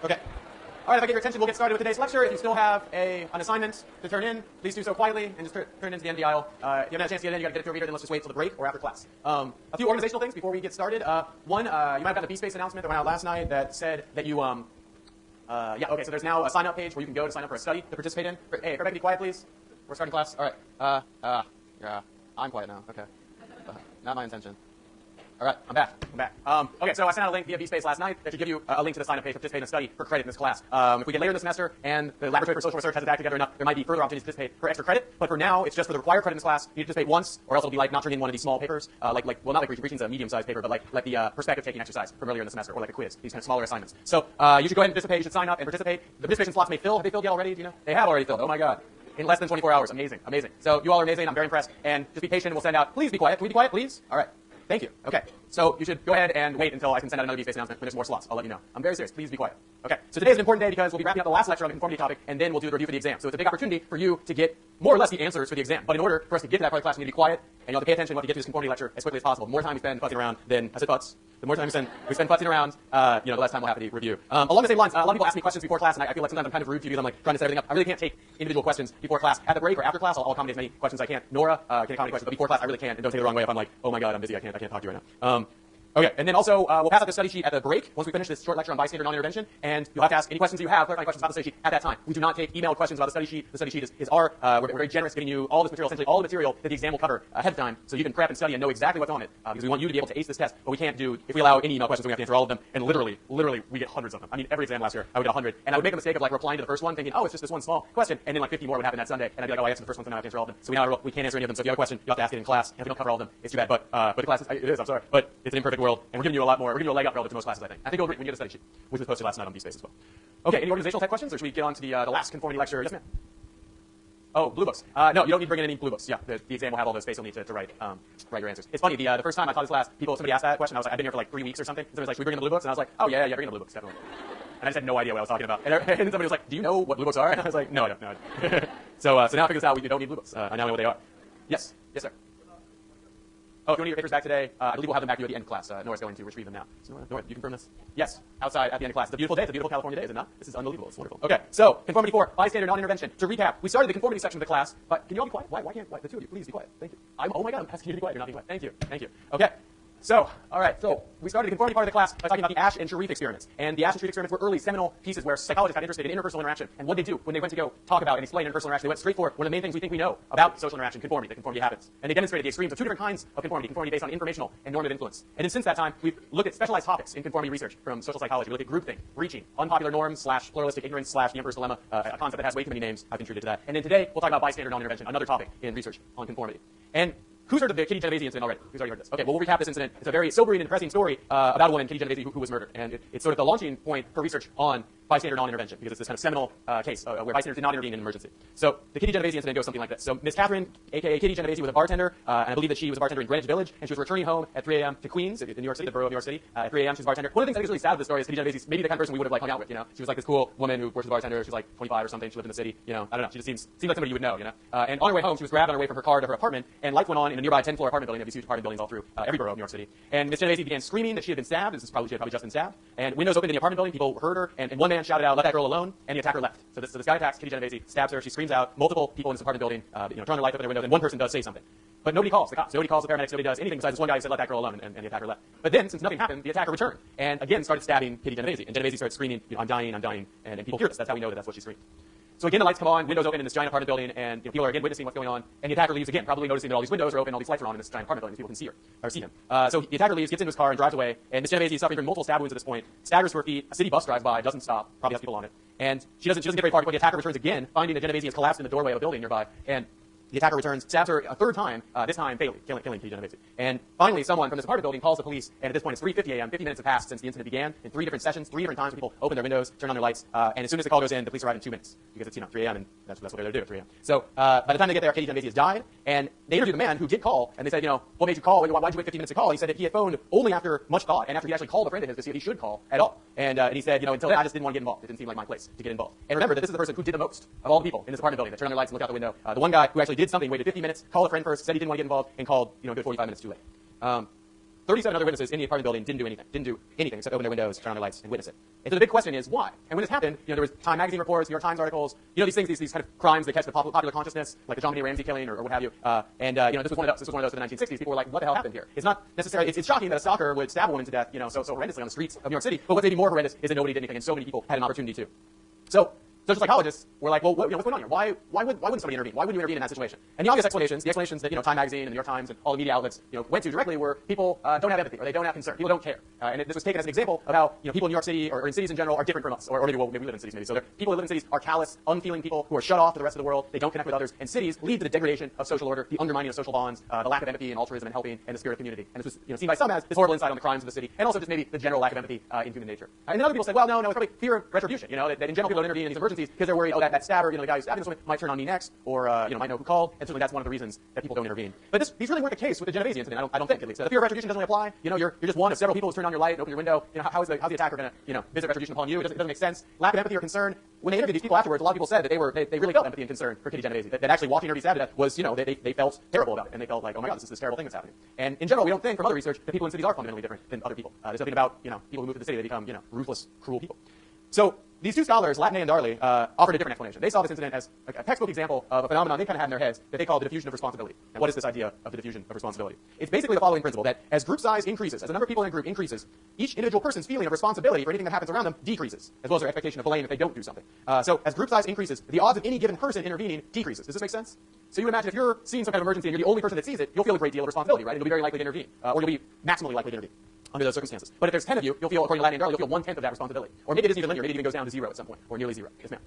Okay. All right, if I get your attention, we'll get started with today's lecture. If you still have an assignment to turn in, please do so quietly and just turn it into the end of the aisle. If you haven't had a chance to get it in, you got to get it to a reader, then let's just wait till the break or after class. A few organizational things before we get started. One, you might have gotten a B-Space announcement that went out last night that said that you, okay, so there's now a sign-up page where you can go to sign up for a study to participate in. Hey, everybody be quiet, please. We're starting class. All right. Yeah, I'm quiet now. Okay. Not my intention. All right, I'm back. Okay, so I sent out a link via B-Space last night that should give you a link to the sign-up page to participate in a study for credit in this class. If we get later in the semester and the Laboratory for Social Research has its act together enough, there might be further opportunities to participate for extra credit. But for now, it's just for the required credit in this class. You need to participate once, or else it'll be like not turning in one of these small papers, well, not like Reaching's a medium-sized paper, but like the perspective taking exercise from earlier in the semester, or like a quiz. These kind of smaller assignments. So you should go ahead and participate. You should sign up and participate. The participation slots may fill. Have they filled yet already? Do you know? They have already filled. Oh my God. In less than 24 hours. Amazing. So you all are amazing. I'm very impressed. And just be patient and we'll send out. Please be quiet. Can we be quiet, please? All right. Thank you. Okay. So you should go ahead and wait until I can send out another B-Space announcement when there's more slots. I'll let you know. I'm very serious. Please be quiet. Okay. So today's an important day because we'll be wrapping up the last lecture on the conformity topic, and then we'll do the review for the exam. So it's a big opportunity for you to get more or less the answers for the exam. But in order for us to get to that part of the class, we need to be quiet, and you'll have to pay attention. We'll have to get to this conformity lecture as quickly as possible. The more time we spend futzing around, then I said futz. The more time we spend futzing around, the less time we'll have to review. Along the same lines, a lot of people ask me questions before class, and I feel like sometimes I'm kind of rude to you. I'm like trying to set everything up. I really can't take individual questions before class. At the break or after class, I'll accommodate as many questions as I can. Nora can accommodate questions, but before class, I really can't. And don't take it the wrong way if I'm like, oh my God, I'm busy. I can't talk to you right now. Okay, and then also we'll pass out the study sheet at the break once we finish this short lecture on bystander non-intervention, and you'll have to ask any questions you have, clarifying questions about the study sheet at that time. We do not take emailed questions about the study sheet. The study sheet is our, we're very generous giving you all this material, essentially all the material that the exam will cover ahead of time, so you can prep and study and know exactly what's on it, because we want you to be able to ace this test, but we can't do, if we allow any email questions, we have to answer all of them, and literally, we get hundreds of them. I mean, every exam last year, I would get 100, and I would make a mistake of like replying to the first one, thinking, oh, it's just this one small question, and then like 50 more would happen that Sunday, and I'd be like, oh, I answered the first one, so now I have to answer all of them. So we can't answer any of them, so if you have a question, you have to ask it in class, and if we don't cover all of them, it's too bad, but the class I'm sorry, but it's an imperfect world, and we're giving you a lot more. We're giving you a leg up relative to most classes, I think. I think you'll agree when you get a study sheet, which was posted last night on B-Space as well. Okay, any organizational type questions, or should we get on to the last conformity lecture? Yes, ma'am. Oh, blue books. No, you don't need to bring in any blue books. Yeah, the exam will have all the space you'll need to write your answers. It's funny, the first time I taught this class, somebody asked that question, I was like, I've been here for like 3 weeks or something, and somebody was like, should we bring in the blue books? And I was like, oh yeah, bring in the blue books, definitely. And I just had no idea what I was talking about. And then somebody was like, do you know what blue books are? And I was like, no, I don't. So now I figured this out, we don't need blue books. I now know what they are. Yes, sir. Oh, if you want to get your papers back today, I believe we'll have them back to you at the end of class. Nora's going to retrieve them now. So Nora, you confirm this? Yes, outside at the end of class. It's a beautiful day. It's a beautiful California day, is it not? This is unbelievable. It's wonderful. Okay, so conformity 4, bystander non-intervention. To recap, we started the conformity section of the class, but can you all be quiet? Why can't the two of you please be quiet? Thank you. Oh my God, I'm asking you to be quiet. You're not being quiet. Thank you. Okay. So, all right, so we started the conformity part of the class by talking about the Ash and Sharif experiments. And the Ash and Sharif experiments were early seminal pieces where psychologists got interested in interpersonal interaction. And what they do when they went to go talk about and explain interpersonal interaction, they went straight for one of the main things we think we know about social interaction, conformity, that conformity happens. And they demonstrated the extremes of two different kinds of conformity based on informational and normative influence. And then since that time, we've looked at specialized topics in conformity research from social psychology. We look at groupthink, reaching, unpopular norms / pluralistic ignorance / the Emperor's Dilemma, a concept that has way too many names. I've been treated to that. And then today, we'll talk about bystander non-intervention, another topic in research on conformity. And who's heard of the Kitty Genovese incident already? Who's already heard of this? Okay, well, we'll recap this incident. It's a very sobering and depressing story about a woman, Kitty Genovese, who was murdered. And it's sort of the launching point for research on bystander non-intervention, because it's this kind of seminal case where bystanders did not intervene in an emergency. So the Kitty Genovese incident goes something like this. So Miss Catherine, a.k.a. Kitty Genovese, was a bartender, and I believe that she was a bartender in Greenwich Village, and she was returning home at 3 a.m. to Queens, in New York City, the borough of New York City. At 3 a.m. she was a bartender. One of the things I think is really sad with this story is Kitty Genovese, maybe the kind of person we would have like hung out with, you know. She was like this cool woman who worked as a bartender. She was like 25 or something. She lived in the city, you know. I don't know. She just seems like somebody you would know, you know. And on her way home, she was grabbed on her way from her car to her apartment, and lights went on in a nearby 10-floor apartment building. Of these huge apartment buildings all through every borough of New York City. And Miss Genovese began screaming that she had been stabbed. She had probably just been stabbed. And windows opened in the apartment building. People heard her, and one man shouted out, "Let that girl alone!" And the attacker left. So this guy attacks Kitty Genovese, stabs her. She screams out. Multiple people in this apartment building, turn their lights up in their windows, and one person does say something. But nobody calls the cops. Nobody calls the paramedics. Nobody does anything besides this one guy who said, "Let that girl alone," and the attacker left. But then, since nothing happened, the attacker returned and again started stabbing Kitty Genovese. And Genovese started screaming, "I'm dying, I'm dying," and people hear this. That's how we know that that's what she screamed. So again, the lights come on, windows open in this giant apartment building, and people are again witnessing what's going on. And the attacker leaves again, probably noticing that all these windows are open, all these lights are on in this giant apartment building, so people can see her or see him. So the attacker leaves, gets into his car, and drives away. And Miss Genovese is suffering from multiple stab wounds at this point, staggers to her feet. A city bus drives by, doesn't stop, probably has people on it, and she doesn't get very far before the attacker returns again, finding that Genovese has collapsed in the doorway of a building nearby. And the attacker returns, stabs her a third time, this time fatally, killing Kitty Genovese. And finally, someone from this apartment building calls the police, and at this point it's 3:50 a.m., 50 minutes have passed since the incident began, in 3 different sessions, 3 different times people open their windows, turn on their lights, and as soon as the call goes in, the police arrive in 2 minutes, because it's, 3 a.m., and that's what they're there to do at 3 a.m. So by the time they get there, Kitty Genovese has died, and they interview the man who did call, and they said, what made you call? Why did you wait 50 minutes to call? And he said that he had phoned only after much thought, and after he actually called a friend of his to see if he should call at all. And he said, until then, I just didn't want to get involved. It didn't seem like my place to get involved. And remember that this is the person who did the most of all the people in this apartment building that turned on their lights and looked out the window. The one guy who actually did something, waited 50 minutes, called a friend first, said he didn't want to get involved, and called, a good 45 minutes too late. 37 other witnesses in the apartment building didn't do anything except open their windows, turn on their lights, and witness it. And so the big question is why? And when this happened, there was Time magazine reports, New York Times articles, these things, these kind of crimes that catch the popular consciousness, like the John Ramsey killing or what have you. This was one of those. This was one of those in the 1960s. People were like, what the hell happened here? It's not necessarily. It's shocking that a stalker would stab a woman to death, so horrendously on the streets of New York City. But what's maybe more horrendous is that nobody did anything, and so many people had an opportunity to. So social psychologists were like, well, what's going on here? Why wouldn't somebody intervene? Why wouldn't you intervene in that situation? And the obvious explanations, that Time Magazine and the New York Times and all the media outlets went to directly were people don't have empathy or they don't have concern. People don't care. And this was taken as an example of how people in New York City or in cities in general are different from us. Or maybe we live in cities maybe. So people who live in cities are callous, unfeeling people who are shut off to the rest of the world. They don't connect with others. And cities lead to the degradation of social order, the undermining of social bonds, the lack of empathy and altruism and helping and the spirit of community. And this was seen by some as this horrible insight on the crimes of the city and also just maybe the general lack of empathy in human nature. And then other people said, well, no, it's probably fear of retribution. That in general people don't intervene in these emergencies because they're worried, that stabber, the guy who's stabbing this woman might turn on me next, or might know who called, and certainly that's one of the reasons that people don't intervene. But these really weren't the case with the Genovese incident. I don't think, at least. The fear of retribution doesn't really apply. You're just one of several people who's turned on your light and opened your window. How's the attacker going to visit retribution upon you? It doesn't make sense. Lack of empathy or concern. When they interviewed these people afterwards, a lot of people said that they really felt empathy and concern for Kitty Genovese. That actually watching her be stabbed to death was, they felt terrible about it, and they felt like, oh my God, this is this terrible thing that's happening. And in general, we don't think from other research that people in cities are fundamentally different than other people. There's something about people who move to the city, they become ruthless, cruel people. So these two scholars, Latney and Darley, offered a different explanation. They saw this incident as a textbook example of a phenomenon they kind of had in their heads that they call the diffusion of responsibility. And what is this idea of the diffusion of responsibility? It's basically the following principle, that as group size increases, as the number of people in a group increases, each individual person's feeling of responsibility for anything that happens around them decreases, as well as their expectation of blame if they don't do something. So as group size increases, the odds of any given person intervening decreases. Does this make sense? So you would imagine if you're seeing some kind of emergency and you're the only person that sees it, you'll feel a great deal of responsibility, right? And you'll be very likely to intervene, or you'll be maximally likely to intervene under those circumstances. But if there's 10 of you, you'll feel, according to Latney and Darley, you'll feel 1/10 of that responsibility. Or maybe it isn't even linear. Maybe it even goes down to 0 at some point, or nearly 0. Yes, ma'am.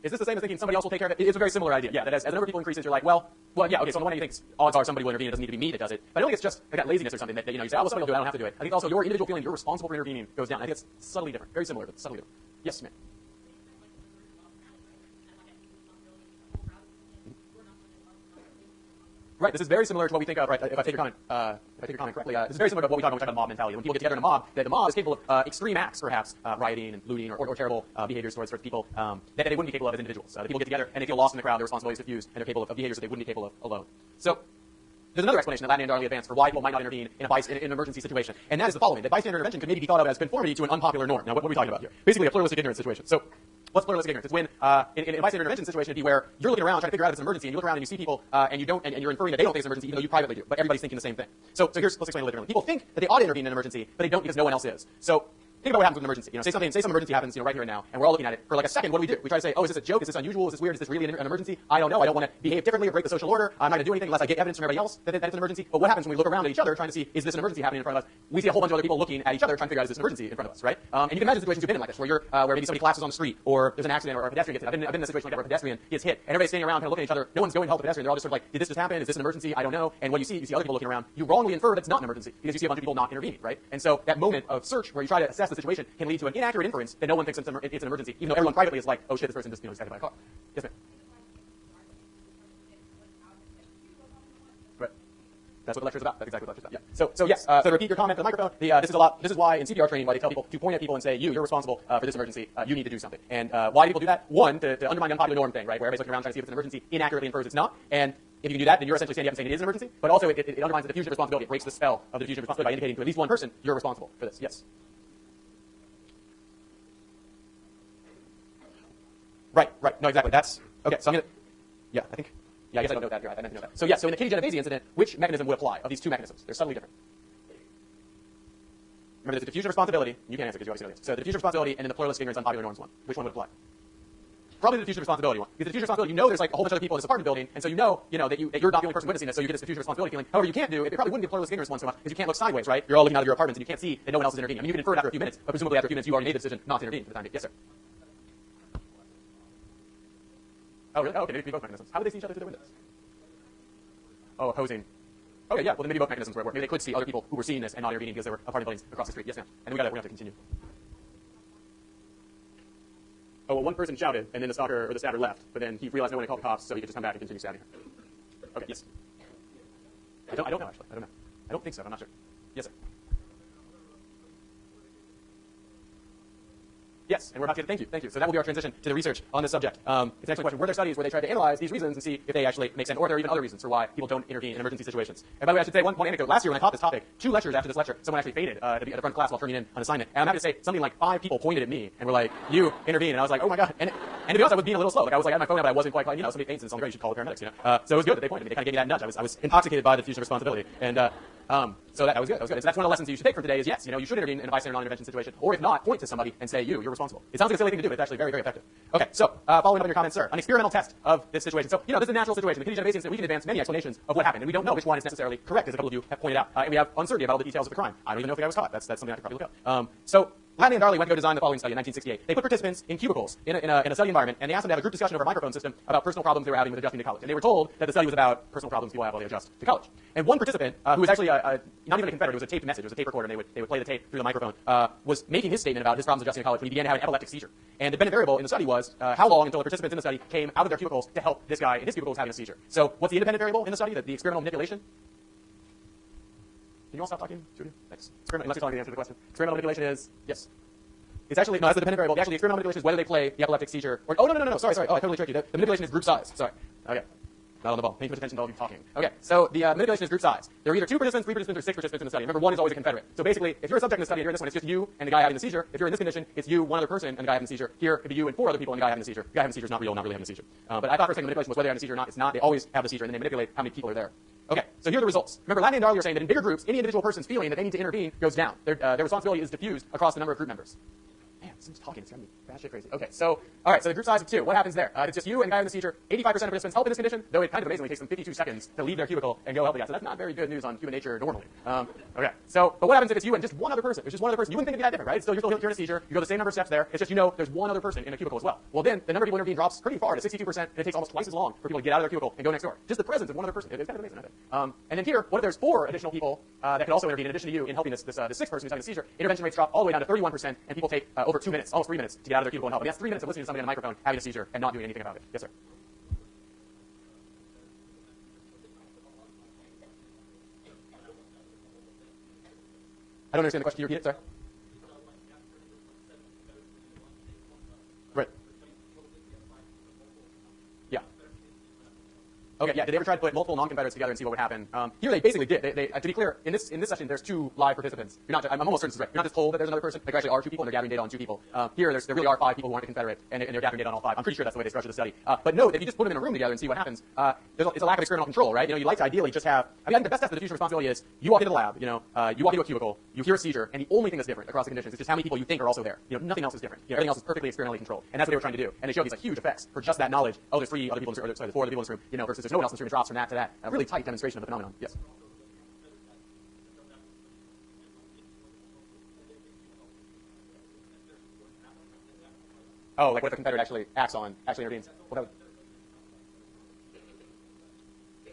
Is this the same as thinking somebody else will take care of it? It's a very similar idea. Yeah, that as the number of people increases, you're like, well, yeah, okay, so on the one hand you think odds are somebody will intervene. It doesn't need to be me that does it. But I don't think it's just like that laziness or something that you say, oh, well, somebody will do it. I don't have to do it. I think also your individual feeling you're responsible for intervening goes down. I think it's subtly different. Very similar, but subtly different. Yes, ma'am. Right, this is very similar to what we think of, right, if I take your comment correctly, this is very similar to what we talk about mob mentality. When people get together in a mob, that the mob is capable of extreme acts, perhaps, rioting and looting or terrible behaviors towards people that they wouldn't be capable of as individuals. The people get together and they feel lost in the crowd, their responsibility is diffused, and they're capable of behaviors that they wouldn't be capable of alone. So there's another explanation that Latney and Darley advanced for why people might not intervene in an emergency situation, and that is the following, that bystander intervention could maybe be thought of as conformity to an unpopular norm. Now, what are we talking about here? Basically a pluralistic ignorance situation. So what's pluralistic ignorance? It's when, in a bystander intervention situation, it'd be where you're looking around trying to figure out if it's an emergency, and you look around and you see people, and you're inferring that they don't face an emergency, even though you privately do, but everybody's thinking the same thing. So let's explain a little differently. People think that they ought to intervene in an emergency, but they don't because no one else is. So think about what happens with an emergency. Say some emergency happens, right here and now, and we're all looking at it for like a second. What do? We try to say, oh, is this a joke? Is this unusual? Is this weird? Is this really an emergency? I don't know. I don't want to behave differently or break the social order. I'm not going to do anything unless I get evidence from everybody else that it's an emergency. But what happens when we look around at each other trying to see, is this an emergency happening in front of us? We see a whole bunch of other people looking at each other trying to figure out, is this an emergency in front of us, right? And you can imagine situations you've been in like this, where where maybe somebody collapses on the street, or there's an accident, or a pedestrian gets hit. I've been in a situation like that where a pedestrian gets hit, and everybody's standing around kind of looking at each other. No one's going to help the pedestrian. They're all just sort of like, did this just happen? Is this an emergency? I don't know. And what you see other people looking around. You wrongly infer that it's not an emergency because you see a bunch of people not intervening, right? And so that moment of search where you try to assess the situation can lead to an inaccurate inference that no one thinks it's an emergency, even though everyone privately is like, oh shit, this person just got hit by a car. Yes, ma'am. Right. That's what the lecture is about. That's exactly what the lecture is about. Yeah. So yes. So to repeat your comment to the microphone, this is why in CPR training, why they tell people to point at people and say, you're responsible for this emergency. You need to do something. And why do people do that? One, to undermine the unpopular norm thing, right, where everybody's looking around trying to see if it's an emergency, inaccurately infers it's not. And if you can do that, then you're essentially standing up and saying it is an emergency. But also, it undermines the diffusion of responsibility. It breaks the spell of the diffusion of responsibility by indicating to at least one person you're responsible for this. Yes. Right. No, exactly. That's okay. So I'm gonna. Yeah, I guess I don't know that. You're right. I meant to know that. So yes. So in the Kitty Genovese incident, which mechanism would apply of these two mechanisms? They're subtly different. Remember, there's a diffusion of responsibility. You can't answer because you obviously know the answer. So the diffusion of responsibility and then the pluralistic ignorance unpopular norms one. Which one would apply? Probably the diffusion of responsibility one. Because the diffusion of responsibility, there's like a whole bunch of other people in this apartment building, and so that you're not the only person witnessing this, so you get this diffusion of responsibility feeling. However, you can't do it. It probably wouldn't be pluralistic ignorance one so much because you can't look sideways, right? You're all looking out of your apartments and you can't see that no one else is intervening. I mean, you can infer it after a few minutes, but presumably after a few minutes you already made the decision not to intervene for the time being. Yes, sir. Oh, really? Oh, okay, maybe both mechanisms. How would they see each other through their windows? Oh, opposing. Okay, yeah. Well, then maybe both mechanisms were at work. Maybe they could see other people who were seeing this and not intervening because there were apartment buildings across the street. Yes, ma'am. And we're gonna have to continue. Oh, well, one person shouted, and then the stalker or the stabber left, but then he realized no one had called the cops, so he could just come back and continue stabbing her. Okay, yes. I don't know, actually. I don't know. I don't think so. I'm not sure. Yes, sir. Yes, and we're about to get thank you. So that will be our transition to the research on this subject. It's an excellent question. Were there studies where they tried to analyze these reasons and see if they actually make sense, or if there are even other reasons for why people don't intervene in emergency situations? And by the way, I should say one anecdote. Last year when I taught this topic, 2 lectures after this lecture, someone actually fainted to be at the front of class while turning in an assignment. And I'm happy to say something like 5 people pointed at me and were like, "You intervene," and I was like, "Oh my god!" And to be honest, I was being a little slow. Like I was like, I had my phone out, but I wasn't quite like, somebody faints and it's on the ground, you should call the paramedics. So it was good that they pointed at me. They kind of gave me that nudge. I was intoxicated by the diffusion of responsibility, and so that was good. So that's one of the lessons you should take from today is yes, you should intervene in a bystander non-intervention situation, or if not, point to somebody and say you're responsible. It sounds like a silly thing to do, but it's actually very, very effective. Okay, so following up on your comments, sir, an experimental test of this situation. So this is a natural situation. The kidney generative incident, we can advance many explanations of what happened, and we don't know which one is necessarily correct, as a couple of you have pointed out, and we have uncertainty about all the details of the crime. I don't even know if the guy was caught. That's something I could probably look up. So Latney and Darley went to go design the following study in 1968. They put participants in cubicles in a study environment, and they asked them to have a group discussion over a microphone system about personal problems they were having with adjusting to college. And they were told that the study was about personal problems people have while they adjust to college. And one participant, who was actually not even a Confederate, it was a taped message, it was a tape recorder, and they would play the tape through the microphone, was making his statement about his problems adjusting to college when he began to have an epileptic seizure. And the dependent variable in the study was how long until the participants in the study came out of their cubicles to help this guy in his cubicles having a seizure. So what's the independent variable in the study? The experimental manipulation? Can you all stop talking? Thanks. Unless you're telling me the answer to the question. Experimental manipulation is, yes. It's actually, no, that's the dependent variable. Actually, the experimental manipulation is whether they play the epileptic seizure, or, no, sorry. Oh, I totally tricked you. The manipulation is group size. Sorry. Okay. Not on the ball. Paying too much attention to all of you talking. Okay, so the manipulation is group size. There are either 2 participants, 3 participants, or 6 participants in the study. Remember, 1 is always a Confederate. So basically, if you're a subject in the study and you're in this one, it's just you and the guy having the seizure. If you're in this condition, it's you, one other person, and the guy having the seizure. Here, it'd be you and 4 other people and the guy having the seizure. The guy having the seizure is not real, not really having the seizure. But I thought for a second manipulation was whether they're having a seizure or not. It's not. They always have the seizure, and then they manipulate how many people are there. Okay, so here are the results. Remember, Latney and Darley are saying that in bigger groups, any individual person's feeling that they need to intervene goes down. Their responsibility is diffused across the number of group members. Man, this is talking. It's driving me batshit crazy. Okay, so, all right, so the group size of 2. What happens there? It's just you and the guy in the seizure. 85% of participants help in this condition, though it kind of amazingly takes them 52 seconds to leave their cubicle and go help the guy. So that's not very good news on human nature normally. Okay, so, but what happens if it's you and just one other person? It's just one other person. You wouldn't think it'd be that different, right? You're still in a seizure. You go the same number of steps there. It's just there's one other person in a cubicle as well. Well, then the number of people intervene drops pretty far to 62%, and it takes almost twice as long for people to get out of their cubicle and go next door. Just the presence of one other person. It's kind of amazing, I think. And then here, what if there's 4 additional people that could also intervene in addition to you in helping this 6th person who's having a seizure? Intervention rates drop all the way down to 31%, and people take over 2 minutes, almost 3 minutes to get out of their cubicle and help. And that's 3 minutes of listening to somebody on a microphone having a seizure and not doing anything about it. Yes, sir. I don't understand the question. Can you repeat it? Sorry. Right. Yeah. Okay, yeah. Did they ever try to put multiple non-Confederates together and see what would happen? Here they basically did. To be clear, in this session, there's 2 live participants. I'm almost certain this is right. You're not just told that there's another person. There actually are 2 people, and they're gathering data on 2 people. Here, there really are 5 people who aren't a Confederate, and they're gathering data on all 5. I'm pretty sure that's the way they structured the study. But note, if you just put them in a room together and see what happens, it's a lack of experimental control, right? You'd like to ideally just have. I think the best test of diffusion responsibility is you walk into the lab, you walk into a cubicle, you hear a seizure, and the only thing that's different across the conditions is just how many people you think are also there. Nothing else is different. Everything else is perfectly experimentally controlled, and that's what they were trying to do. And they showed these huge effects for just that knowledge. Oh, there's 3 other people, there's 4 other people in this room, versus there's no one else in this room. It drops from that to that. A really tight demonstration of the phenomenon. Yes. Oh, like what if the Confederate actually intervenes? Well,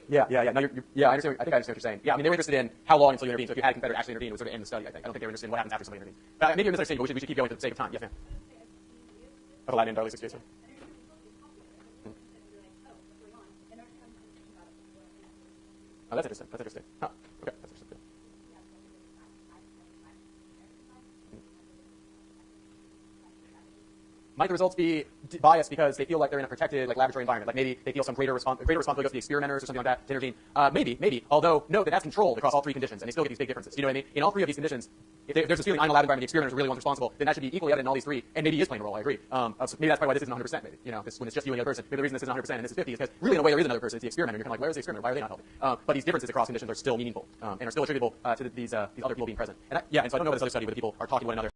yeah. No, I understand. I think I understand what you're saying. Yeah, I mean, they were interested in how long until you intervene. So if you had a Confederate actually intervene, it would sort of end the study. I think. I don't think they were interested in what happens after somebody intervenes. Maybe you're misunderstanding, but we should keep going for the sake of time. Yes, ma'am. Of Latney and Darley situation. Oh, that's interesting. Huh. Okay, that's interesting. Might the results be biased because they feel like they're in a protected laboratory environment? Like maybe they feel some greater responsibility goes to the experimenters or something like that to intervene? Maybe. Although, note that that's controlled across all 3 conditions, and they still get these big differences. You know what I mean? In all 3 of these conditions, if there's this feeling I'm in a lab environment, the experimenters are really the ones responsible, then that should be equally evident in all these 3, and maybe he is playing a role, I agree. So maybe that's probably why this isn't 100%, maybe. When it's just you and the other person. Maybe the reason this isn't 100% and this is 50 is because really in a way there is another person, it's the experimenter. You're kind of like, where is the experimenter? Why are they not helping? But these differences across conditions are still meaningful, and are still attributable to these other people being present. And so I don't know about this other study where the people are talking to one another.